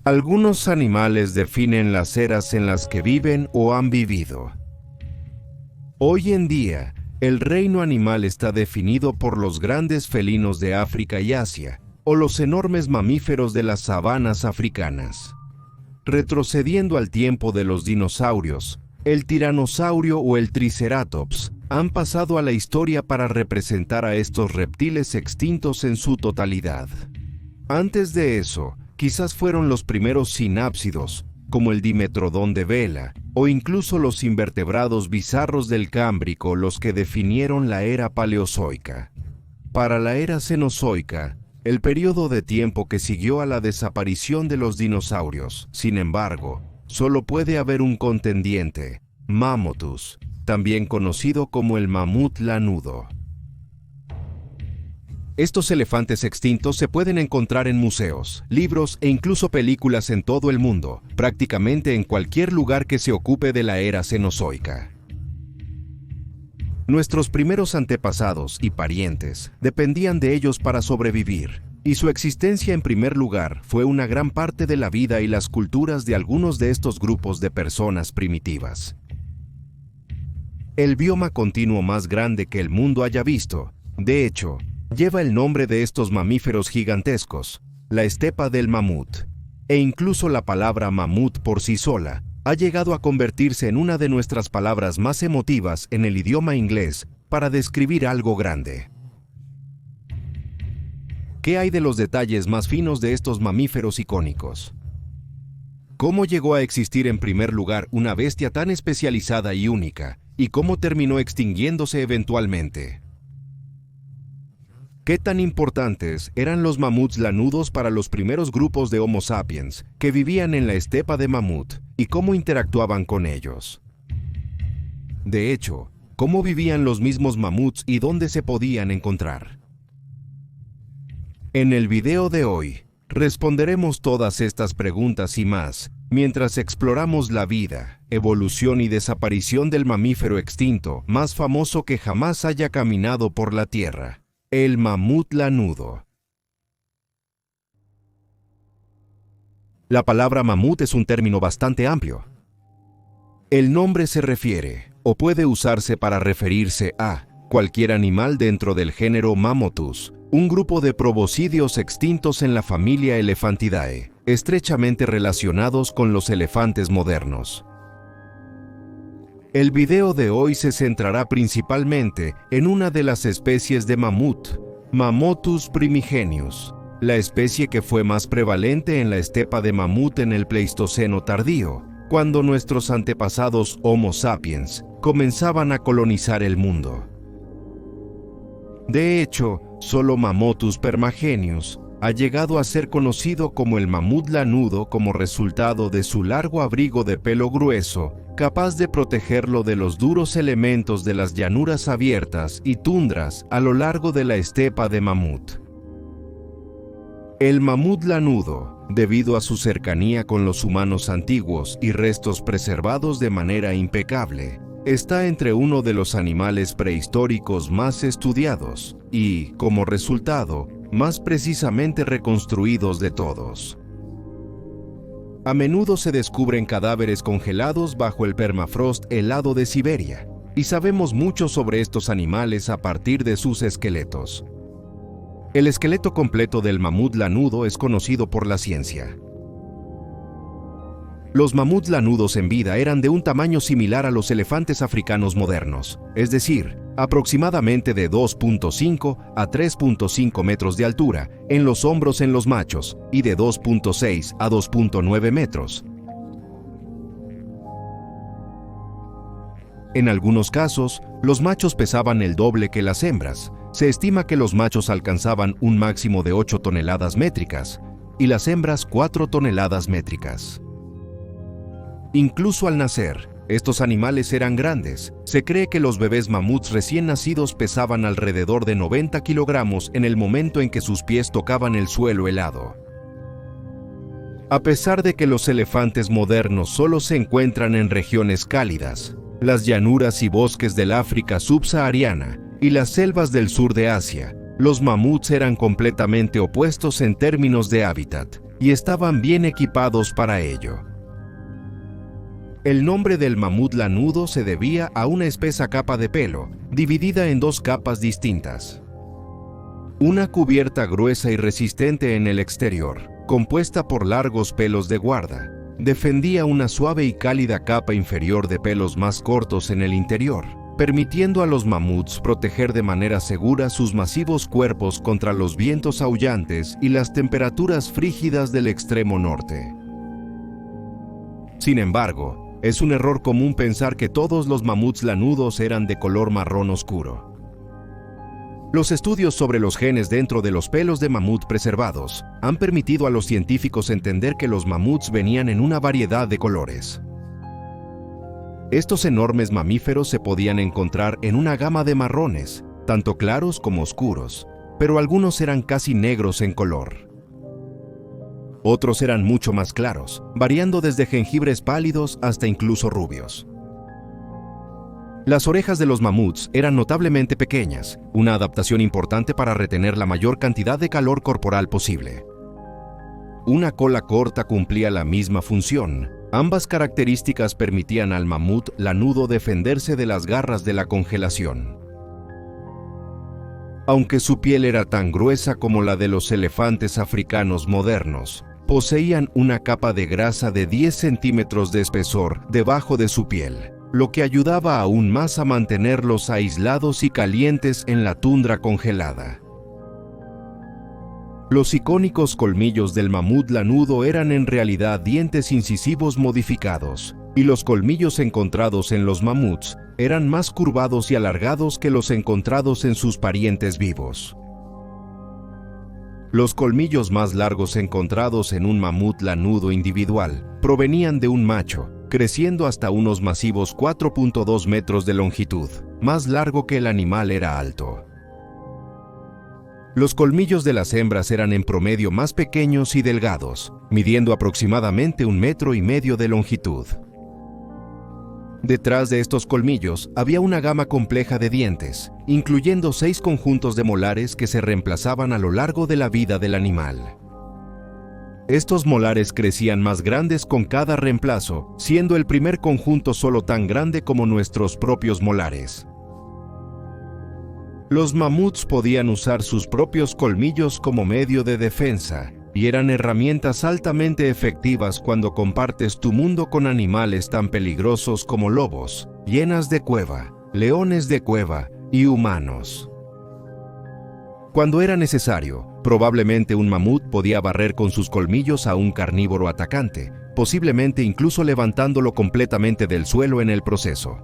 Algunos animales definen las eras en las que viven o han vivido. Hoy en día, el reino animal está definido por los grandes felinos de África y Asia, o los enormes mamíferos de las sabanas africanas. Retrocediendo al tiempo de los dinosaurios, el tiranosaurio o el triceratops han pasado a la historia para representar a estos reptiles extintos en su totalidad. Antes de eso, quizás fueron los primeros sinápsidos, como el dimetrodón de Vela, o incluso los invertebrados bizarros del Cámbrico los que definieron la era paleozoica. Para la era cenozoica, el periodo de tiempo que siguió a la desaparición de los dinosaurios, sin embargo, solo puede haber un contendiente, Mammothus, también conocido como el mamut lanudo. Estos elefantes extintos se pueden encontrar en museos, libros e incluso películas en todo el mundo, prácticamente en cualquier lugar que se ocupe de la era cenozoica. Nuestros primeros antepasados y parientes dependían de ellos para sobrevivir, y su existencia en primer lugar fue una gran parte de la vida y las culturas de algunos de estos grupos de personas primitivas. El bioma continuo más grande que el mundo haya visto, de hecho, lleva el nombre de estos mamíferos gigantescos, la estepa del mamut, e incluso la palabra mamut por sí sola ha llegado a convertirse en una de nuestras palabras más emotivas en el idioma inglés para describir algo grande. ¿Qué hay de los detalles más finos de estos mamíferos icónicos? ¿Cómo llegó a existir en primer lugar una bestia tan especializada y única, y cómo terminó extinguiéndose eventualmente? ¿Qué tan importantes eran los mamuts lanudos para los primeros grupos de Homo sapiens que vivían en la estepa de mamut y cómo interactuaban con ellos? De hecho, ¿cómo vivían los mismos mamuts y dónde se podían encontrar? En el video de hoy, responderemos todas estas preguntas y más, mientras exploramos la vida, evolución y desaparición del mamífero extinto más famoso que jamás haya caminado por la Tierra. El mamut lanudo. La palabra mamut es un término bastante amplio. El nombre se refiere, o puede usarse para referirse a, cualquier animal dentro del género Mammuthus, un grupo de proboscideos extintos en la familia Elephantidae, estrechamente relacionados con los elefantes modernos. El video de hoy se centrará principalmente en una de las especies de mamut, Mammuthus primigenius, la especie que fue más prevalente en la estepa de mamut en el Pleistoceno tardío, cuando nuestros antepasados Homo sapiens comenzaban a colonizar el mundo. De hecho, solo Mammuthus primigenius ha llegado a ser conocido como el mamut lanudo como resultado de su largo abrigo de pelo grueso, capaz de protegerlo de los duros elementos de las llanuras abiertas y tundras a lo largo de la estepa de mamut. El mamut lanudo, debido a su cercanía con los humanos antiguos y restos preservados de manera impecable, está entre uno de los animales prehistóricos más estudiados y, como resultado, más precisamente reconstruidos de todos. A menudo se descubren cadáveres congelados bajo el permafrost helado de Siberia, y sabemos mucho sobre estos animales a partir de sus esqueletos. El esqueleto completo del mamut lanudo es conocido por la ciencia. Los mamuts lanudos en vida eran de un tamaño similar a los elefantes africanos modernos, es decir, aproximadamente de 2.5 a 3.5 metros de altura en los hombros en los machos y de 2.6 a 2.9 metros. En algunos casos, los machos pesaban el doble que las hembras. Se estima que los machos alcanzaban un máximo de 8 toneladas métricas y las hembras 4 toneladas métricas. Incluso al nacer, estos animales eran grandes. Se cree que los bebés mamuts recién nacidos pesaban alrededor de 90 kilogramos en el momento en que sus pies tocaban el suelo helado. A pesar de que los elefantes modernos solo se encuentran en regiones cálidas, las llanuras y bosques del África subsahariana y las selvas del sur de Asia, los mamuts eran completamente opuestos en términos de hábitat. y estaban bien equipados para ello. El nombre del mamut lanudo se debía a una espesa capa de pelo, dividida en dos capas distintas. Una cubierta gruesa y resistente en el exterior, compuesta por largos pelos de guarda, defendía una suave y cálida capa inferior de pelos más cortos en el interior, permitiendo a los mamuts proteger de manera segura sus masivos cuerpos contra los vientos aullantes y las temperaturas frígidas del extremo norte. Sin embargo, es un error común pensar que todos los mamuts lanudos eran de color marrón oscuro. Los estudios sobre los genes dentro de los pelos de mamut preservados han permitido a los científicos entender que los mamuts venían en una variedad de colores. Estos enormes mamíferos se podían encontrar en una gama de marrones, tanto claros como oscuros, pero algunos eran casi negros en color. Otros eran mucho más claros, variando desde jengibres pálidos hasta incluso rubios. Las orejas de los mamuts eran notablemente pequeñas, una adaptación importante para retener la mayor cantidad de calor corporal posible. Una cola corta cumplía la misma función. Ambas características permitían al mamut lanudo defenderse de las garras de la congelación. Aunque su piel era tan gruesa como la de los elefantes africanos modernos, poseían una capa de grasa de 10 centímetros de espesor debajo de su piel, lo que ayudaba aún más a mantenerlos aislados y calientes en la tundra congelada. Los icónicos colmillos del mamut lanudo eran en realidad dientes incisivos modificados, y los colmillos encontrados en los mamuts eran más curvados y alargados que los encontrados en sus parientes vivos. Los colmillos más largos encontrados en un mamut lanudo individual provenían de un macho, creciendo hasta unos masivos 4.2 metros de longitud, más largo que el animal era alto. Los colmillos de las hembras eran en promedio más pequeños y delgados, midiendo aproximadamente 1,5 metros de longitud. Detrás de estos colmillos había una gama compleja de dientes, incluyendo 6 conjuntos de molares que se reemplazaban a lo largo de la vida del animal. Estos molares crecían más grandes con cada reemplazo, siendo el primer conjunto solo tan grande como nuestros propios molares. Los mamuts podían usar sus propios colmillos como medio de defensa, y eran herramientas altamente efectivas cuando compartes tu mundo con animales tan peligrosos como lobos, hienas de cueva, leones de cueva y humanos. Cuando era necesario, probablemente un mamut podía barrer con sus colmillos a un carnívoro atacante, posiblemente incluso levantándolo completamente del suelo en el proceso.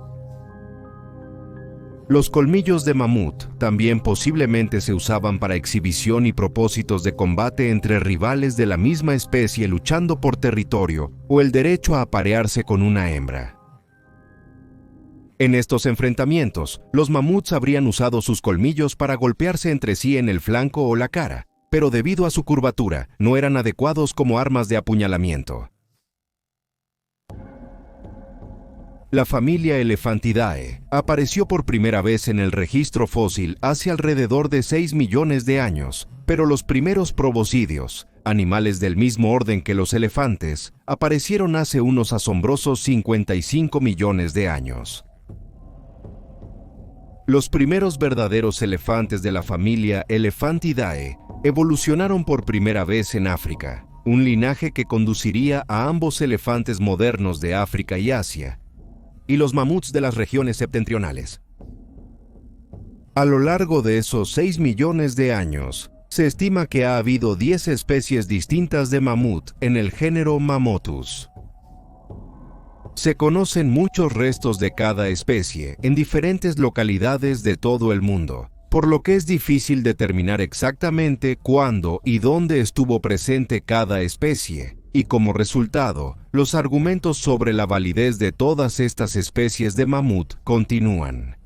Los colmillos de mamut también posiblemente se usaban para exhibición y propósitos de combate entre rivales de la misma especie luchando por territorio o el derecho a aparearse con una hembra. En estos enfrentamientos, los mamuts habrían usado sus colmillos para golpearse entre sí en el flanco o la cara, pero debido a su curvatura, no eran adecuados como armas de apuñalamiento. La familia Elephantidae apareció por primera vez en el registro fósil hace alrededor de 6 millones de años, pero los primeros proboscidios, animales del mismo orden que los elefantes, aparecieron hace unos asombrosos 55 millones de años. Los primeros verdaderos elefantes de la familia Elephantidae evolucionaron por primera vez en África, un linaje que conduciría a ambos elefantes modernos de África y Asia, y los mamuts de las regiones septentrionales. A lo largo de esos 6 millones de años, se estima que ha habido 10 especies distintas de mamut en el género Mammuthus. Se conocen muchos restos de cada especie en diferentes localidades de todo el mundo, por lo que es difícil determinar exactamente cuándo y dónde estuvo presente cada especie, y como resultado, los argumentos sobre la validez de todas estas especies de mamut continúan.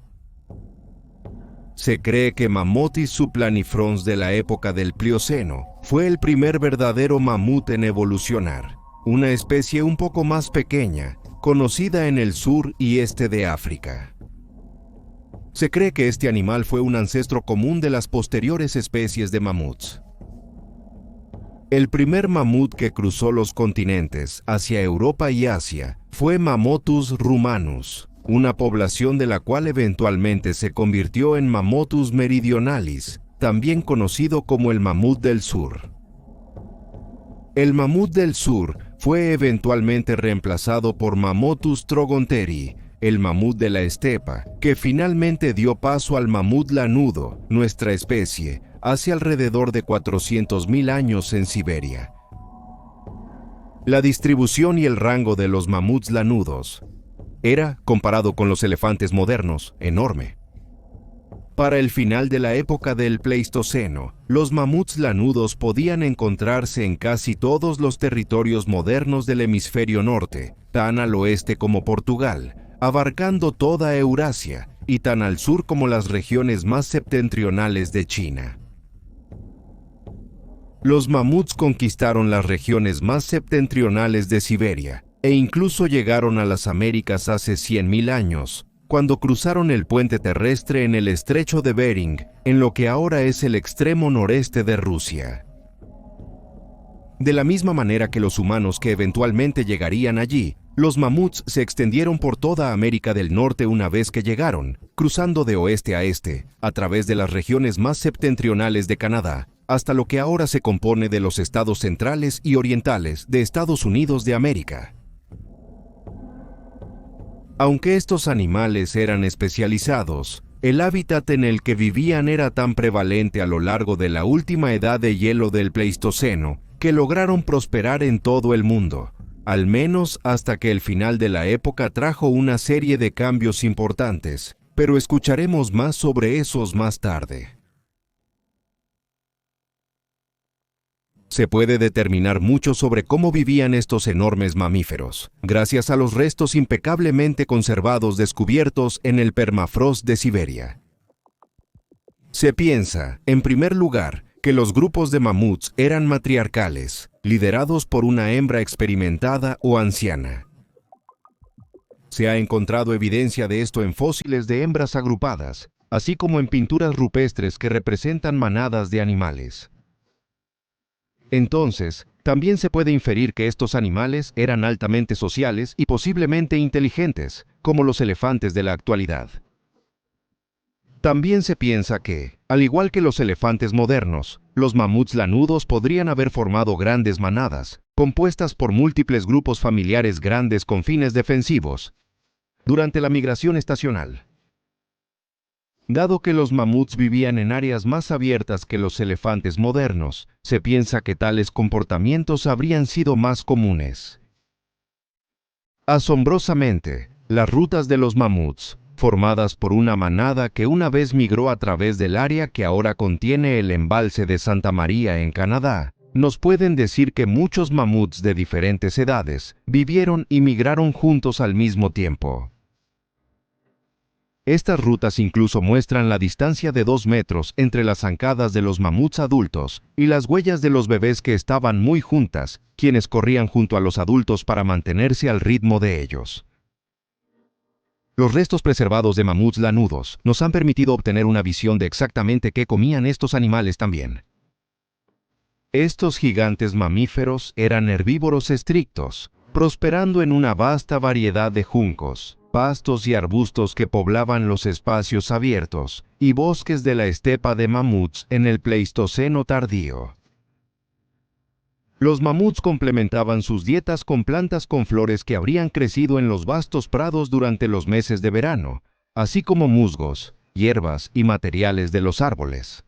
Se cree que Mammuthus supplanifrons de la época del Plioceno fue el primer verdadero mamut en evolucionar, una especie un poco más pequeña, conocida en el sur y este de África. Se cree que este animal fue un ancestro común de las posteriores especies de mamuts. El primer mamut que cruzó los continentes hacia Europa y Asia fue Mammuthus rumanus, una población de la cual eventualmente se convirtió en Mammuthus meridionalis, también conocido como el mamut del sur. El mamut del sur fue eventualmente reemplazado por Mammuthus trogonteri, el mamut de la estepa, que finalmente dio paso al mamut lanudo, nuestra especie, hace alrededor de 400.000 años en Siberia. La distribución y el rango de los mamuts lanudos era, comparado con los elefantes modernos, enorme. Para el final de la época del Pleistoceno, los mamuts lanudos podían encontrarse en casi todos los territorios modernos del hemisferio norte, tan al oeste como Portugal, abarcando toda Eurasia, y tan al sur como las regiones más septentrionales de China. Los mamuts conquistaron las regiones más septentrionales de Siberia, e incluso llegaron a las Américas hace 100.000 años, cuando cruzaron el puente terrestre en el estrecho de Bering, en lo que ahora es el extremo noreste de Rusia. De la misma manera que los humanos que eventualmente llegarían allí, los mamuts se extendieron por toda América del Norte una vez que llegaron, cruzando de oeste a este, a través de las regiones más septentrionales de Canadá, hasta lo que ahora se compone de los estados centrales y orientales de Estados Unidos de América. Aunque estos animales eran especializados, el hábitat en el que vivían era tan prevalente a lo largo de la última edad de hielo del Pleistoceno que lograron prosperar en todo el mundo, al menos hasta que el final de la época trajo una serie de cambios importantes, pero escucharemos más sobre esos más tarde. Se puede determinar mucho sobre cómo vivían estos enormes mamíferos, gracias a los restos impecablemente conservados descubiertos en el permafrost de Siberia. Se piensa, en primer lugar, que los grupos de mamuts eran matriarcales, liderados por una hembra experimentada o anciana. Se ha encontrado evidencia de esto en fósiles de hembras agrupadas, así como en pinturas rupestres que representan manadas de animales. Entonces, también se puede inferir que estos animales eran altamente sociales y posiblemente inteligentes, como los elefantes de la actualidad. También se piensa que, al igual que los elefantes modernos, los mamuts lanudos podrían haber formado grandes manadas, compuestas por múltiples grupos familiares grandes con fines defensivos, durante la migración estacional. Dado que los mamuts vivían en áreas más abiertas que los elefantes modernos, se piensa que tales comportamientos habrían sido más comunes. Asombrosamente, las rutas de los mamuts, formadas por una manada que una vez migró a través del área que ahora contiene el embalse de Santa María en Canadá, nos pueden decir que muchos mamuts de diferentes edades vivieron y migraron juntos al mismo tiempo. Estas rutas incluso muestran la distancia de 2 metros entre las zancadas de los mamuts adultos y las huellas de los bebés que estaban muy juntas, quienes corrían junto a los adultos para mantenerse al ritmo de ellos. Los restos preservados de mamuts lanudos nos han permitido obtener una visión de exactamente qué comían estos animales también. Estos gigantes mamíferos eran herbívoros estrictos, prosperando en una vasta variedad de juncos, pastos y arbustos que poblaban los espacios abiertos y bosques de la estepa de mamuts en el Pleistoceno tardío. Los mamuts complementaban sus dietas con plantas con flores que habrían crecido en los vastos prados durante los meses de verano, así como musgos, hierbas y materiales de los árboles.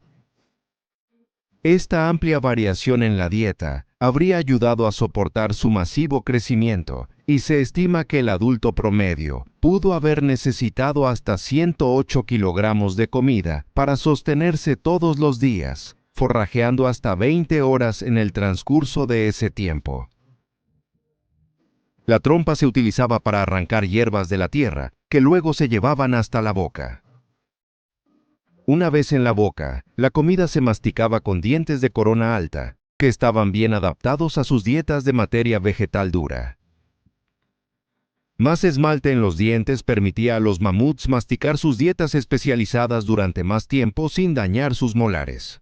Esta amplia variación en la dieta habría ayudado a soportar su masivo crecimiento, y se estima que el adulto promedio pudo haber necesitado hasta 108 kilogramos de comida para sostenerse todos los días, forrajeando hasta 20 horas en el transcurso de ese tiempo. La trompa se utilizaba para arrancar hierbas de la tierra, que luego se llevaban hasta la boca. Una vez en la boca, la comida se masticaba con dientes de corona alta, que estaban bien adaptados a sus dietas de materia vegetal dura. Más esmalte en los dientes permitía a los mamuts masticar sus dietas especializadas durante más tiempo sin dañar sus molares.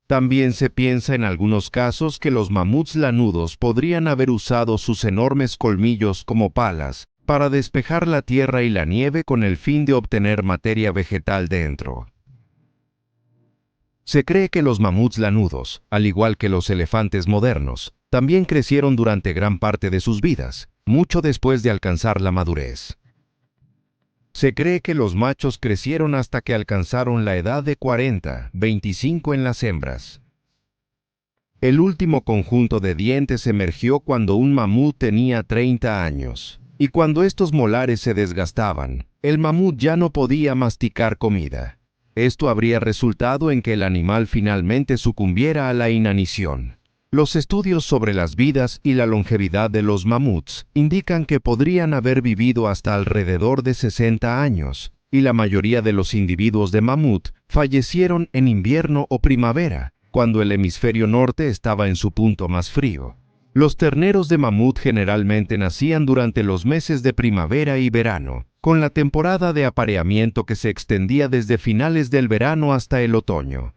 También se piensa en algunos casos que los mamuts lanudos podrían haber usado sus enormes colmillos como palas para despejar la tierra y la nieve con el fin de obtener materia vegetal dentro. Se cree que los mamuts lanudos, al igual que los elefantes modernos, también crecieron durante gran parte de sus vidas, mucho después de alcanzar la madurez. Se cree que los machos crecieron hasta que alcanzaron la edad de 40, 25 en las hembras. El último conjunto de dientes emergió cuando un mamut tenía 30 años, y cuando estos molares se desgastaban, el mamut ya no podía masticar comida. Esto habría resultado en que el animal finalmente sucumbiera a la inanición. Los estudios sobre las vidas y la longevidad de los mamuts indican que podrían haber vivido hasta alrededor de 60 años, y la mayoría de los individuos de mamut fallecieron en invierno o primavera, cuando el hemisferio norte estaba en su punto más frío. Los terneros de mamut generalmente nacían durante los meses de primavera y verano, con la temporada de apareamiento que se extendía desde finales del verano hasta el otoño.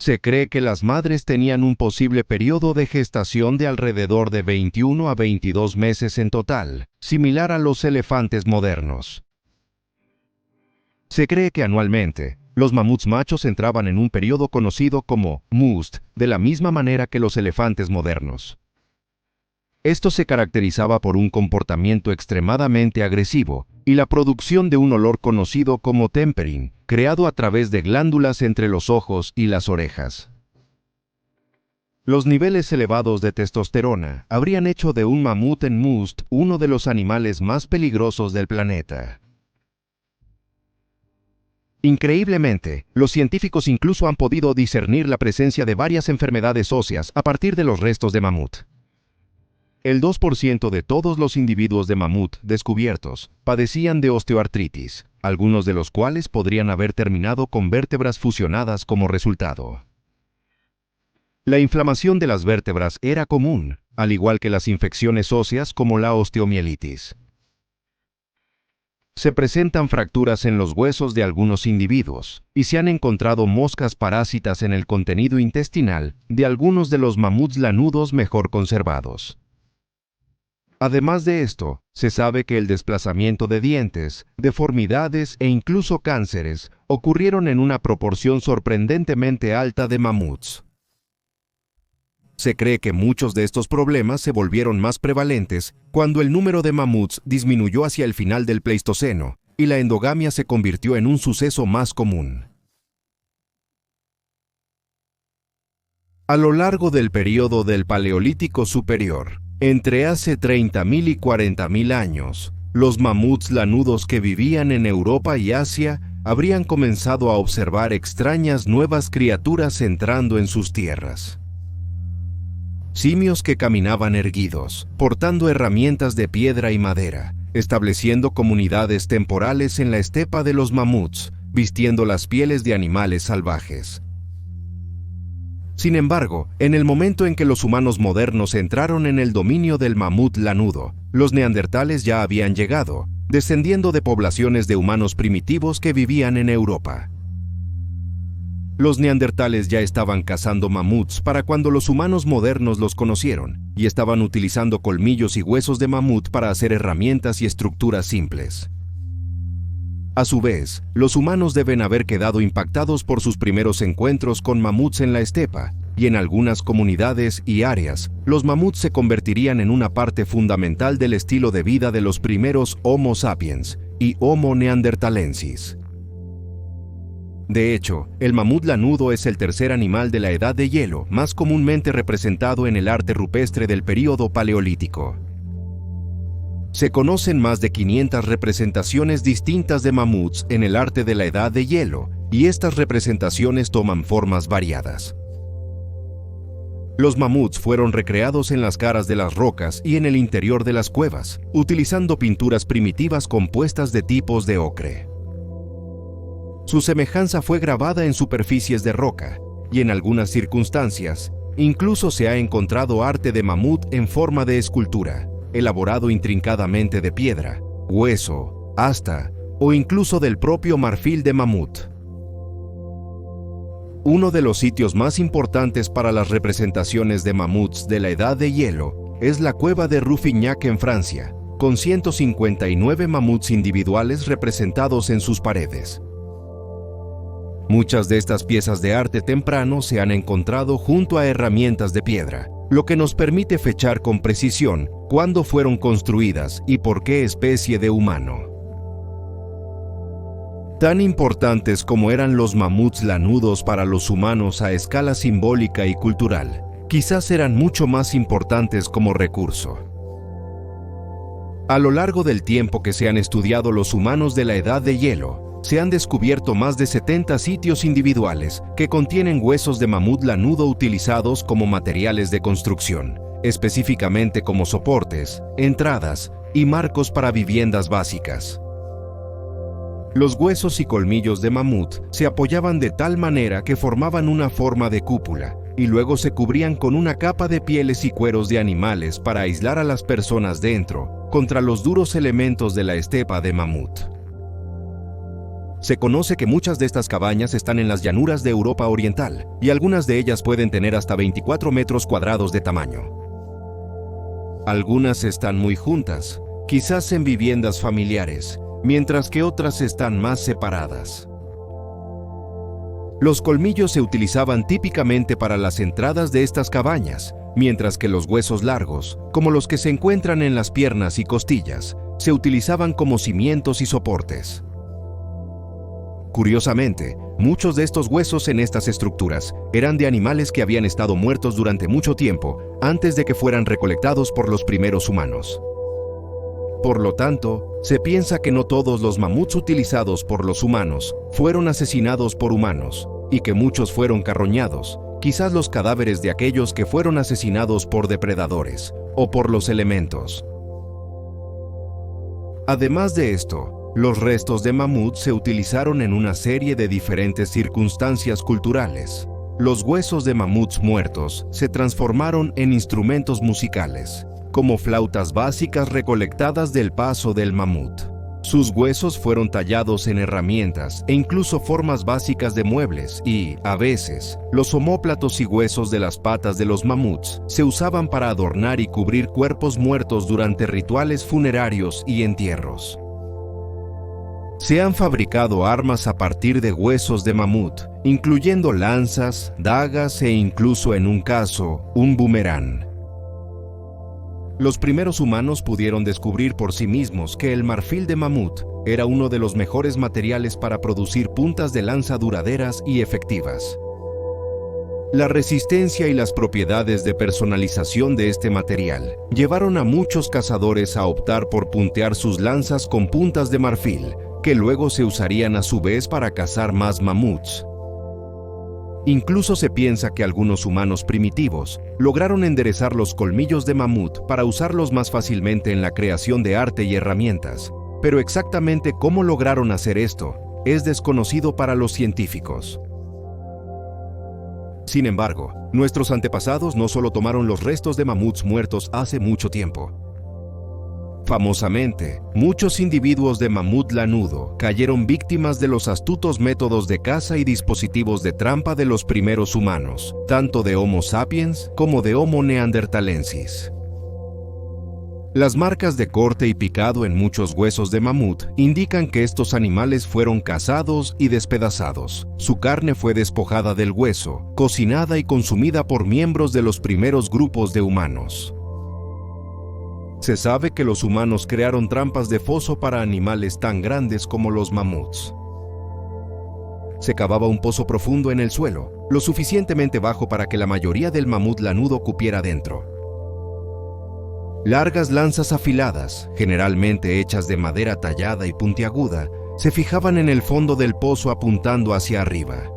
Se cree que las madres tenían un posible periodo de gestación de alrededor de 21 a 22 meses en total, similar a los elefantes modernos. Se cree que anualmente, los mamuts machos entraban en un periodo conocido como must, de la misma manera que los elefantes modernos. Esto se caracterizaba por un comportamiento extremadamente agresivo y la producción de un olor conocido como temperin, creado a través de glándulas entre los ojos y las orejas. Los niveles elevados de testosterona habrían hecho de un mamut en must uno de los animales más peligrosos del planeta. Increíblemente, los científicos incluso han podido discernir la presencia de varias enfermedades óseas a partir de los restos de mamut. El 2% de todos los individuos de mamut descubiertos padecían de osteoartritis, algunos de los cuales podrían haber terminado con vértebras fusionadas como resultado. La inflamación de las vértebras era común, al igual que las infecciones óseas como la osteomielitis. Se presentan fracturas en los huesos de algunos individuos, y se han encontrado moscas parásitas en el contenido intestinal de algunos de los mamuts lanudos mejor conservados. Además de esto, se sabe que el desplazamiento de dientes, deformidades e incluso cánceres ocurrieron en una proporción sorprendentemente alta de mamuts. Se cree que muchos de estos problemas se volvieron más prevalentes cuando el número de mamuts disminuyó hacia el final del Pleistoceno y la endogamia se convirtió en un suceso más común. A lo largo del período del Paleolítico Superior, entre hace 30.000 y 40.000 años, los mamuts lanudos que vivían en Europa y Asia habrían comenzado a observar extrañas nuevas criaturas entrando en sus tierras. Simios que caminaban erguidos, portando herramientas de piedra y madera, estableciendo comunidades temporales en la estepa de los mamuts, vistiendo las pieles de animales salvajes. Sin embargo, en el momento en que los humanos modernos entraron en el dominio del mamut lanudo, los neandertales ya habían llegado, descendiendo de poblaciones de humanos primitivos que vivían en Europa. Los neandertales ya estaban cazando mamuts para cuando los humanos modernos los conocieron, y estaban utilizando colmillos y huesos de mamut para hacer herramientas y estructuras simples. A su vez, los humanos deben haber quedado impactados por sus primeros encuentros con mamuts en la estepa, y en algunas comunidades y áreas, los mamuts se convertirían en una parte fundamental del estilo de vida de los primeros Homo sapiens y Homo neanderthalensis. De hecho, el mamut lanudo es el tercer animal de la Edad de Hielo más comúnmente representado en el arte rupestre del período paleolítico. Se conocen más de 500 representaciones distintas de mamuts en el arte de la Edad de Hielo, y estas representaciones toman formas variadas. Los mamuts fueron recreados en las caras de las rocas y en el interior de las cuevas, utilizando pinturas primitivas compuestas de tipos de ocre. Su semejanza fue grabada en superficies de roca, y en algunas circunstancias, incluso se ha encontrado arte de mamut en forma de escultura, elaborado intrincadamente de piedra, hueso, asta o incluso del propio marfil de mamut. Uno de los sitios más importantes para las representaciones de mamuts de la Edad de Hielo es la cueva de Rouffignac en Francia, con 159 mamuts individuales representados en sus paredes. Muchas de estas piezas de arte temprano se han encontrado junto a herramientas de piedra, lo que nos permite fechar con precisión cuándo fueron construidas y por qué especie de humano. Tan importantes como eran los mamuts lanudos para los humanos a escala simbólica y cultural, quizás eran mucho más importantes como recurso. A lo largo del tiempo que se han estudiado los humanos de la Edad de Hielo, se han descubierto más de 70 sitios individuales que contienen huesos de mamut lanudo utilizados como materiales de construcción, específicamente como soportes, entradas y marcos para viviendas básicas. Los huesos y colmillos de mamut se apoyaban de tal manera que formaban una forma de cúpula y luego se cubrían con una capa de pieles y cueros de animales para aislar a las personas dentro contra los duros elementos de la estepa de mamut. Se conoce que muchas de estas cabañas están en las llanuras de Europa Oriental y algunas de ellas pueden tener hasta 24 metros cuadrados de tamaño. Algunas están muy juntas, quizás en viviendas familiares, mientras que otras están más separadas. Los colmillos se utilizaban típicamente para las entradas de estas cabañas, mientras que los huesos largos, como los que se encuentran en las piernas y costillas, se utilizaban como cimientos y soportes. Curiosamente, muchos de estos huesos en estas estructuras eran de animales que habían estado muertos durante mucho tiempo antes de que fueran recolectados por los primeros humanos. Por lo tanto, se piensa que no todos los mamuts utilizados por los humanos fueron asesinados por humanos, y que muchos fueron carroñados, quizás los cadáveres de aquellos que fueron asesinados por depredadores o por los elementos. Además de esto, los restos de mamut se utilizaron en una serie de diferentes circunstancias culturales. Los huesos de mamuts muertos se transformaron en instrumentos musicales, como flautas básicas recolectadas del paso del mamut. Sus huesos fueron tallados en herramientas e incluso formas básicas de muebles y, a veces, los omóplatos y huesos de las patas de los mamuts se usaban para adornar y cubrir cuerpos muertos durante rituales funerarios y entierros. Se han fabricado armas a partir de huesos de mamut, incluyendo lanzas, dagas e incluso, en un caso, un boomerang. Los primeros humanos pudieron descubrir por sí mismos que el marfil de mamut era uno de los mejores materiales para producir puntas de lanza duraderas y efectivas. La resistencia y las propiedades de personalización de este material llevaron a muchos cazadores a optar por puntear sus lanzas con puntas de marfil, que luego se usarían a su vez para cazar más mamuts. Incluso se piensa que algunos humanos primitivos lograron enderezar los colmillos de mamut para usarlos más fácilmente en la creación de arte y herramientas, pero exactamente cómo lograron hacer esto es desconocido para los científicos. Sin embargo, nuestros antepasados no solo tomaron los restos de mamuts muertos hace mucho tiempo. Famosamente, muchos individuos de mamut lanudo cayeron víctimas de los astutos métodos de caza y dispositivos de trampa de los primeros humanos, tanto de Homo sapiens como de Homo neanderthalensis. Las marcas de corte y picado en muchos huesos de mamut indican que estos animales fueron cazados y despedazados. Su carne fue despojada del hueso, cocinada y consumida por miembros de los primeros grupos de humanos. Se sabe que los humanos crearon trampas de foso para animales tan grandes como los mamuts. Se cavaba un pozo profundo en el suelo, lo suficientemente bajo para que la mayoría del mamut lanudo cupiera dentro. Largas lanzas afiladas, generalmente hechas de madera tallada y puntiaguda, se fijaban en el fondo del pozo apuntando hacia arriba.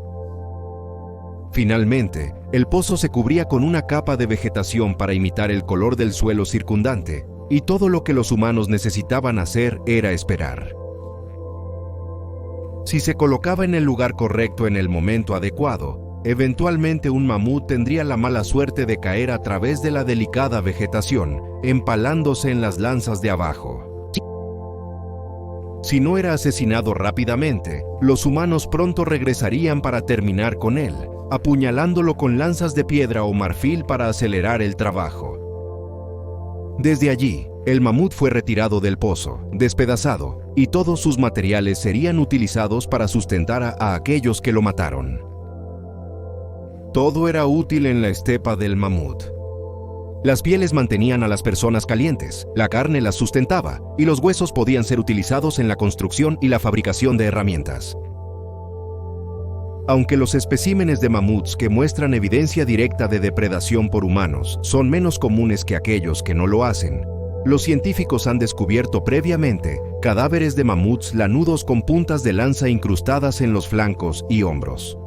Finalmente, el pozo se cubría con una capa de vegetación para imitar el color del suelo circundante, y todo lo que los humanos necesitaban hacer era esperar. Si se colocaba en el lugar correcto en el momento adecuado, eventualmente un mamut tendría la mala suerte de caer a través de la delicada vegetación, empalándose en las lanzas de abajo. Si no era asesinado rápidamente, los humanos pronto regresarían para terminar con él, apuñalándolo con lanzas de piedra o marfil para acelerar el trabajo. Desde allí, el mamut fue retirado del pozo, despedazado, y todos sus materiales serían utilizados para sustentar a aquellos que lo mataron. Todo era útil en la estepa del mamut. Las pieles mantenían a las personas calientes, la carne las sustentaba, y los huesos podían ser utilizados en la construcción y la fabricación de herramientas. Aunque los especímenes de mamuts que muestran evidencia directa de depredación por humanos son menos comunes que aquellos que no lo hacen, los científicos han descubierto previamente cadáveres de mamuts lanudos con puntas de lanza incrustadas en los flancos y hombros.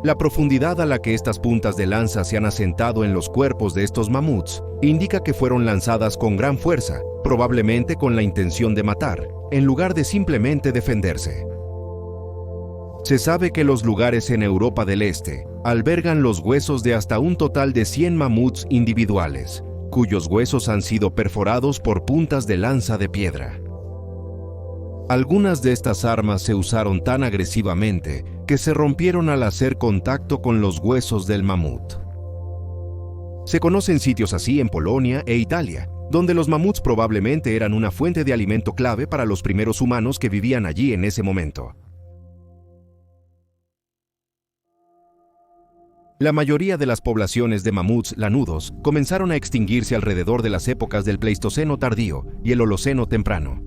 La profundidad a la que estas puntas de lanza se han asentado en los cuerpos de estos mamuts indica que fueron lanzadas con gran fuerza, probablemente con la intención de matar, en lugar de simplemente defenderse. Se sabe que los lugares en Europa del Este albergan los huesos de hasta un total de 100 mamuts individuales, cuyos huesos han sido perforados por puntas de lanza de piedra. Algunas de estas armas se usaron tan agresivamente que se rompieron al hacer contacto con los huesos del mamut. Se conocen sitios así en Polonia e Italia, donde los mamuts probablemente eran una fuente de alimento clave para los primeros humanos que vivían allí en ese momento. La mayoría de las poblaciones de mamuts lanudos comenzaron a extinguirse alrededor de las épocas del Pleistoceno tardío y el Holoceno temprano.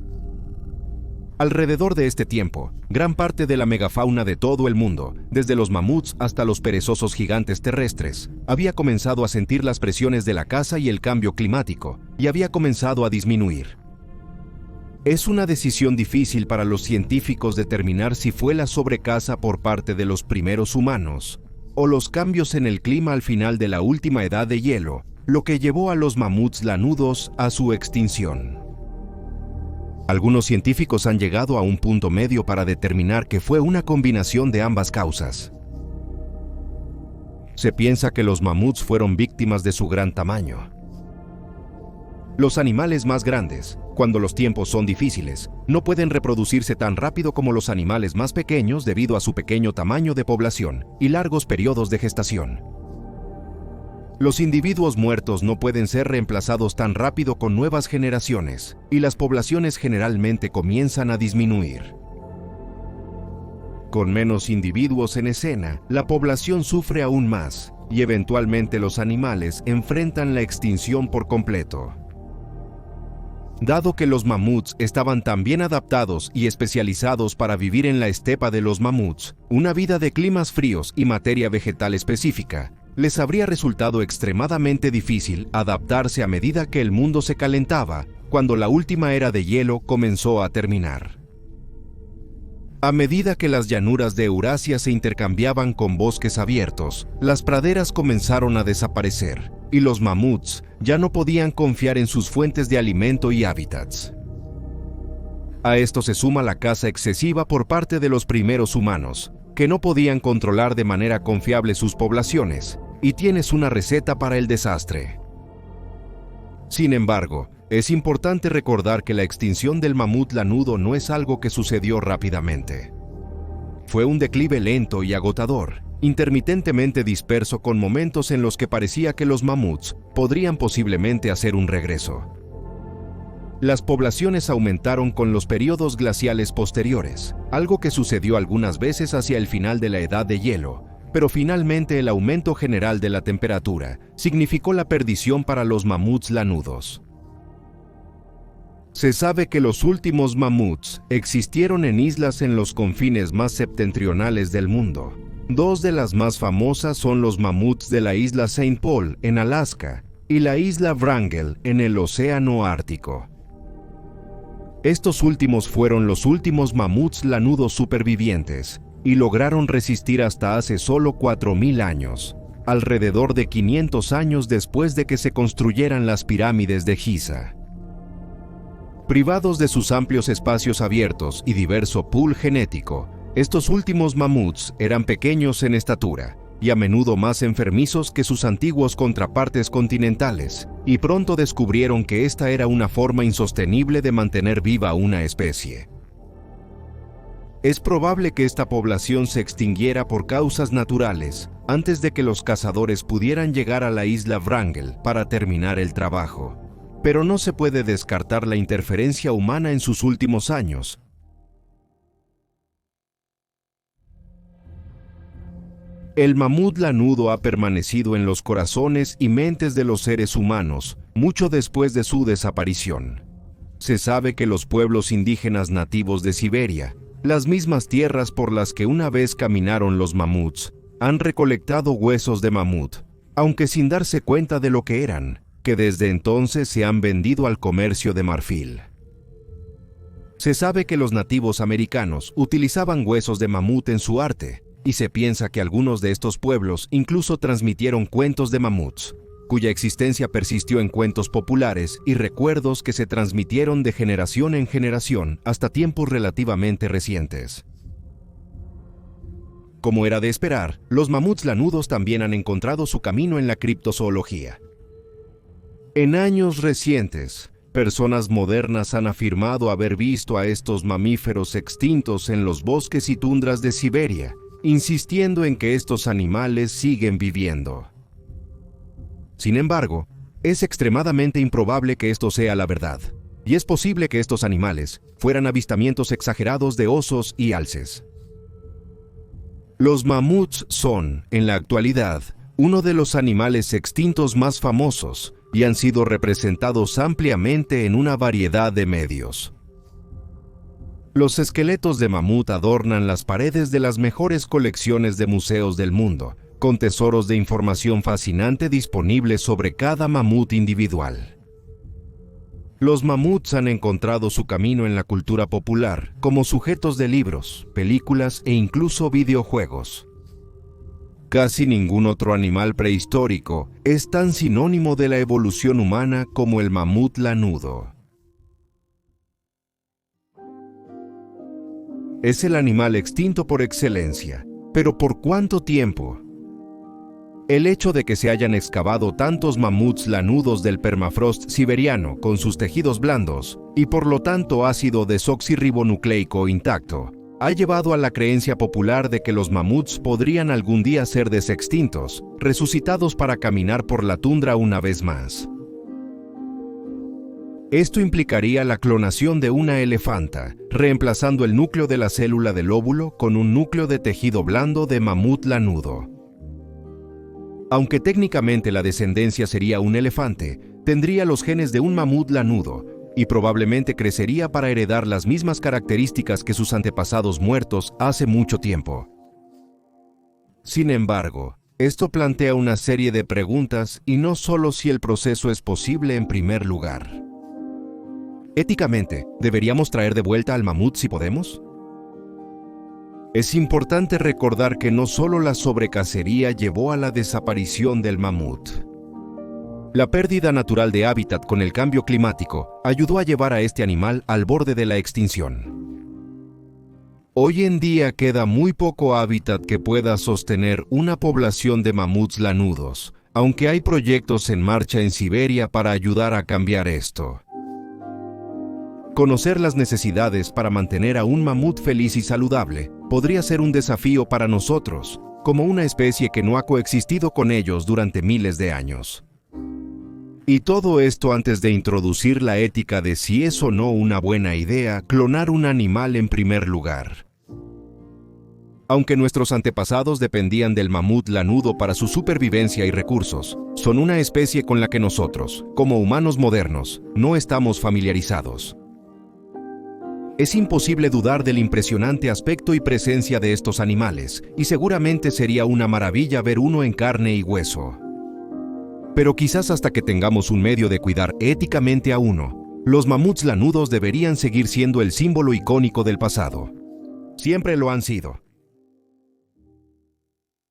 Alrededor de este tiempo, gran parte de la megafauna de todo el mundo, desde los mamuts hasta los perezosos gigantes terrestres, había comenzado a sentir las presiones de la caza y el cambio climático, y había comenzado a disminuir. Es una decisión difícil para los científicos determinar si fue la sobrecaza por parte de los primeros humanos o los cambios en el clima al final de la última edad de hielo, lo que llevó a los mamuts lanudos a su extinción. Algunos científicos han llegado a un punto medio para determinar que fue una combinación de ambas causas. Se piensa que los mamuts fueron víctimas de su gran tamaño. Los animales más grandes, cuando los tiempos son difíciles, no pueden reproducirse tan rápido como los animales más pequeños debido a su pequeño tamaño de población y largos periodos de gestación. Los individuos muertos no pueden ser reemplazados tan rápido con nuevas generaciones, y las poblaciones generalmente comienzan a disminuir. Con menos individuos en escena, la población sufre aún más, y eventualmente los animales enfrentan la extinción por completo. Dado que los mamuts estaban tan bien adaptados y especializados para vivir en la estepa de los mamuts, una vida de climas fríos y materia vegetal específica, les habría resultado extremadamente difícil adaptarse a medida que el mundo se calentaba, cuando la última era de hielo comenzó a terminar. A medida que las llanuras de Eurasia se intercambiaban con bosques abiertos, las praderas comenzaron a desaparecer, y los mamuts ya no podían confiar en sus fuentes de alimento y hábitats. A esto se suma la caza excesiva por parte de los primeros humanos, que no podían controlar de manera confiable sus poblaciones, y tienes una receta para el desastre. Sin embargo, es importante recordar que la extinción del mamut lanudo no es algo que sucedió rápidamente. Fue un declive lento y agotador, intermitentemente disperso, con momentos en los que parecía que los mamuts podrían posiblemente hacer un regreso. Las poblaciones aumentaron con los periodos glaciales posteriores, algo que sucedió algunas veces hacia el final de la edad de hielo, pero finalmente el aumento general de la temperatura significó la perdición para los mamuts lanudos. Se sabe que los últimos mamuts existieron en islas en los confines más septentrionales del mundo. Dos de las más famosas son los mamuts de la isla St. Paul en Alaska y la isla Wrangel en el Océano Ártico. Estos últimos fueron los últimos mamuts lanudos supervivientes y lograron resistir hasta hace solo 4.000 años, alrededor de 500 años después de que se construyeran las pirámides de Giza. Privados de sus amplios espacios abiertos y diverso pool genético, estos últimos mamuts eran pequeños en estatura, y a menudo más enfermizos que sus antiguos contrapartes continentales, y pronto descubrieron que esta era una forma insostenible de mantener viva una especie. Es probable que esta población se extinguiera por causas naturales antes de que los cazadores pudieran llegar a la isla Wrangel para terminar el trabajo, pero no se puede descartar la interferencia humana en sus últimos años. El mamut lanudo ha permanecido en los corazones y mentes de los seres humanos mucho después de su desaparición. Se sabe que los pueblos indígenas nativos de Siberia, las mismas tierras por las que una vez caminaron los mamuts, han recolectado huesos de mamut, aunque sin darse cuenta de lo que eran, que desde entonces se han vendido al comercio de marfil. Se sabe que los nativos americanos utilizaban huesos de mamut en su arte, y se piensa que algunos de estos pueblos incluso transmitieron cuentos de mamuts, cuya existencia persistió en cuentos populares y recuerdos que se transmitieron de generación en generación hasta tiempos relativamente recientes. Como era de esperar, los mamuts lanudos también han encontrado su camino en la criptozoología. En años recientes, personas modernas han afirmado haber visto a estos mamíferos extintos en los bosques y tundras de Siberia, insistiendo en que estos animales siguen viviendo. Sin embargo, es extremadamente improbable que esto sea la verdad, y es posible que estos animales fueran avistamientos exagerados de osos y alces. Los mamuts son, en la actualidad, uno de los animales extintos más famosos y han sido representados ampliamente en una variedad de medios. Los esqueletos de mamut adornan las paredes de las mejores colecciones de museos del mundo, con tesoros de información fascinante disponibles sobre cada mamut individual. Los mamuts han encontrado su camino en la cultura popular como sujetos de libros, películas e incluso videojuegos. Casi ningún otro animal prehistórico es tan sinónimo de la evolución humana como el mamut lanudo. Es el animal extinto por excelencia, pero ¿por cuánto tiempo? El hecho de que se hayan excavado tantos mamuts lanudos del permafrost siberiano con sus tejidos blandos y por lo tanto ácido desoxirribonucleico intacto, ha llevado a la creencia popular de que los mamuts podrían algún día ser desextintos, resucitados para caminar por la tundra una vez más. Esto implicaría la clonación de una elefanta, reemplazando el núcleo de la célula del óvulo con un núcleo de tejido blando de mamut lanudo. Aunque técnicamente la descendencia sería un elefante, tendría los genes de un mamut lanudo y probablemente crecería para heredar las mismas características que sus antepasados muertos hace mucho tiempo. Sin embargo, esto plantea una serie de preguntas y no solo si el proceso es posible en primer lugar. Éticamente, ¿deberíamos traer de vuelta al mamut si podemos? Es importante recordar que no solo la sobrecacería llevó a la desaparición del mamut. La pérdida natural de hábitat con el cambio climático ayudó a llevar a este animal al borde de la extinción. Hoy en día queda muy poco hábitat que pueda sostener una población de mamuts lanudos, aunque hay proyectos en marcha en Siberia para ayudar a cambiar esto. Conocer las necesidades para mantener a un mamut feliz y saludable podría ser un desafío para nosotros, como una especie que no ha coexistido con ellos durante miles de años. Y todo esto antes de introducir la ética de si es o no una buena idea clonar un animal en primer lugar. Aunque nuestros antepasados dependían del mamut lanudo para su supervivencia y recursos, son una especie con la que nosotros, como humanos modernos, no estamos familiarizados. Es imposible dudar del impresionante aspecto y presencia de estos animales, y seguramente sería una maravilla ver uno en carne y hueso. Pero quizás hasta que tengamos un medio de cuidar éticamente a uno, los mamuts lanudos deberían seguir siendo el símbolo icónico del pasado. Siempre lo han sido.